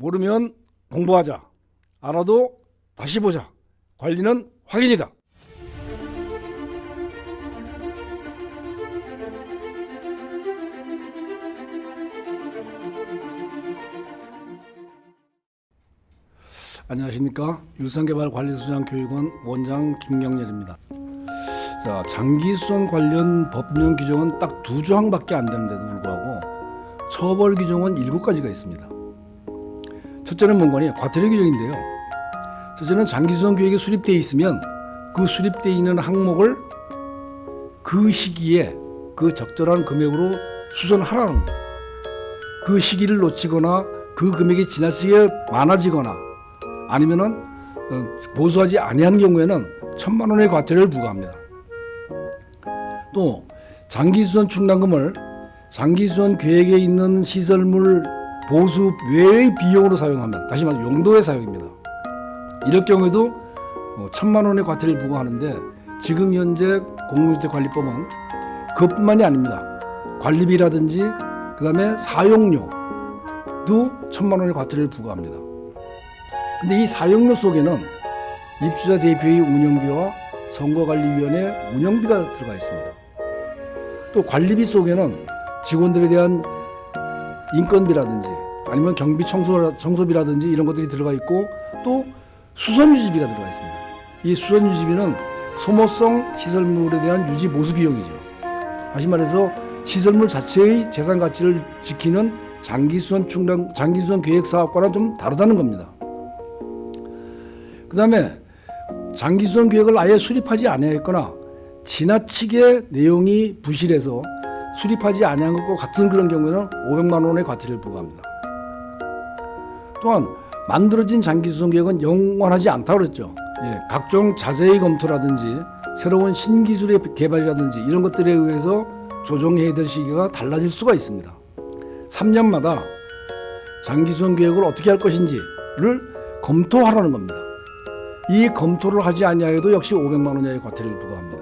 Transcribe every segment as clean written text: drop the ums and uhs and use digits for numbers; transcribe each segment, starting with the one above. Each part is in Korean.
모르면 공부하자. 알아도 다시 보자. 관리는 확인이다. 안녕하십니까. 율산개발관리소장교육원 원장 김경렬입니다. 자, 장기수선 관련 법령 규정은 딱 2조항밖에 안 되는데도 불구하고 처벌 규정은 7가지가 있습니다. 첫째는 뭔가니 과태료 규정인데요. 첫째는 장기수선 계획에 수립되어 있으면 그 수립되어 있는 항목을 그 시기에 그 적절한 금액으로 수선하라는 겁니다. 그 시기를 놓치거나 그 금액이 지나치게 많아지거나 아니면은 보수하지 아니한 경우에는 1,000만 원의 과태료를 부과합니다. 또 장기수선 충당금을 장기수선 계획에 있는 시설물 보수 외의 비용으로 사용하면, 다시 말해 용도의 사용입니다. 이럴 경우에도 1,000만 원의 과태료를 부과하는데, 지금 현재 공동주택관리법은 그것뿐만이 아닙니다. 관리비라든지 그 다음에 사용료도 1,000만 원의 과태료를 부과합니다. 근데 이 사용료 속에는 입주자 대표의 운영비와 선거관리위원회 운영비가 들어가 있습니다. 또 관리비 속에는 직원들에 대한 인건비라든지 아니면 경비 청소비라든지 이런 것들이 들어가 있고, 또 수선유지비가 들어가 있습니다. 이 수선유지비는 소모성 시설물에 대한 유지 보수 비용이죠. 다시 말해서 시설물 자체의 재산 가치를 지키는 장기수선 계획 사업과는 좀 다르다는 겁니다. 그 다음에 장기수선 계획을 아예 수립하지 아니했거나 지나치게 내용이 부실해서 수립하지 아니한 것과 같은 그런 경우에는 500만 원의 과태료를 부과합니다. 또한 만들어진 장기수선 계획은 영원하지 않다고 그랬죠. 각종 자세히 검토라든지 새로운 신기술의 개발이라든지 이런 것들에 의해서 조정해야 될 시기가 달라질 수가 있습니다. 3년마다 장기수선 계획을 어떻게 할 것인지를 검토하라는 겁니다. 이 검토를 하지 아니하여도 역시 500만 원 이하의 과태료를 부과합니다.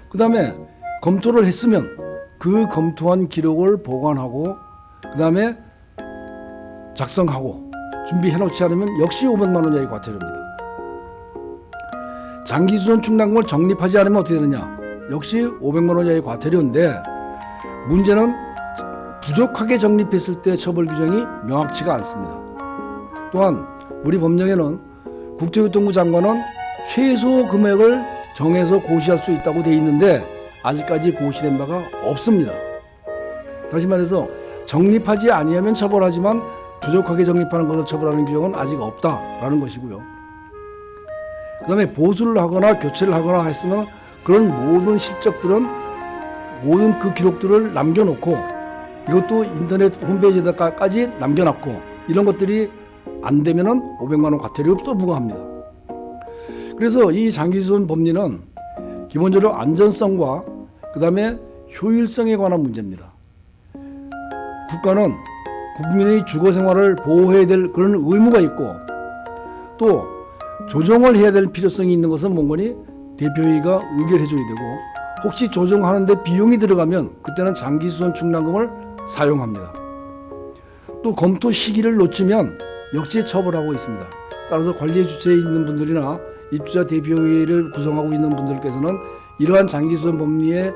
그 다음에 검토를 했으면 그 검토한 기록을 보관하고 그 다음에 작성하고 준비해 놓지 않으면 역시 500만 원 이하의 과태료입니다. 장기수선 충당금을 적립하지 않으면 어떻게 되느냐? 역시 500만 원 이하의 과태료인데, 문제는 부족하게 적립했을 때 처벌 규정이 명확치가 않습니다. 또한 우리 법령에는 국토교통부 장관은 최소 금액을 정해서 고시할 수 있다고 되어 있는데 아직까지 고시된 바가 없습니다. 다시 말해서 적립하지 아니하면 처벌하지만 부족하게 적립하는 것을 처벌하는 규정은 아직 없다라는 것이고요. 그 다음에 보수를 하거나 교체를 하거나 했으면 그런 모든 실적들은, 모든 그 기록들을 남겨놓고, 이것도 인터넷 홈페이지에다가까지 남겨놨고, 이런 것들이 안 되면은 500만 원 과태료를 또 부과합니다. 그래서 이 장기수선 법리는 기본적으로 안전성과 그 다음에 효율성에 관한 문제입니다. 국가는 국민의 주거 생활을 보호해야 될 그런 의무가 있고, 또 조정을 해야 될 필요성이 있는 것은 뭔가니 대표회의가 의결해 줘야 되고, 혹시 조정하는데 비용이 들어가면 그때는 장기수선 충당금을 사용합니다. 또 검토 시기를 놓치면 역시 처벌하고 있습니다. 따라서 관리의 주체에 있는 분들이나 입주자 대표회의를 구성하고 있는 분들께서는 이러한 장기수선 법리의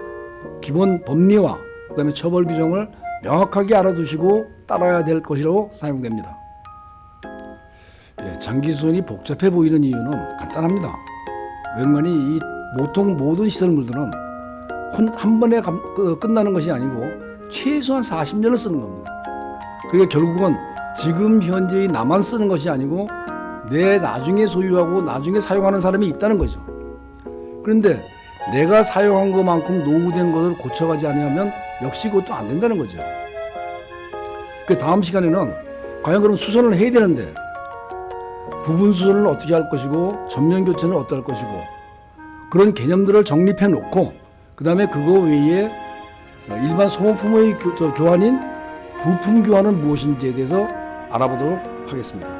기본 법리와 그다음에 처벌 규정을 명확하게 알아두시고 따라야 될 것이라고 사용됩니다. 장기수선이 복잡해 보이는 이유는 간단합니다. 웬만히 이 보통 모든 시설물들은 한 번에 끝나는 것이 아니고 최소한 40년을 쓰는 겁니다. 그러니까 결국은 지금 현재의 나만 쓰는 것이 아니고 내 나중에 소유하고 나중에 사용하는 사람이 있다는 거죠. 그런데 내가 사용한 것만큼 노후된 것을 고쳐가지 않으면 역시 그것도 안 된다는 거죠. 그 다음 시간에는 과연 그럼 수선을 해야 되는데 부분 수선을 어떻게 할 것이고 전면 교체는 어떻게 할 것이고 그런 개념들을 정립해 놓고 그 다음에 그거 외에 일반 소모품의 교환인 부품 교환은 무엇인지에 대해서 알아보도록 하겠습니다.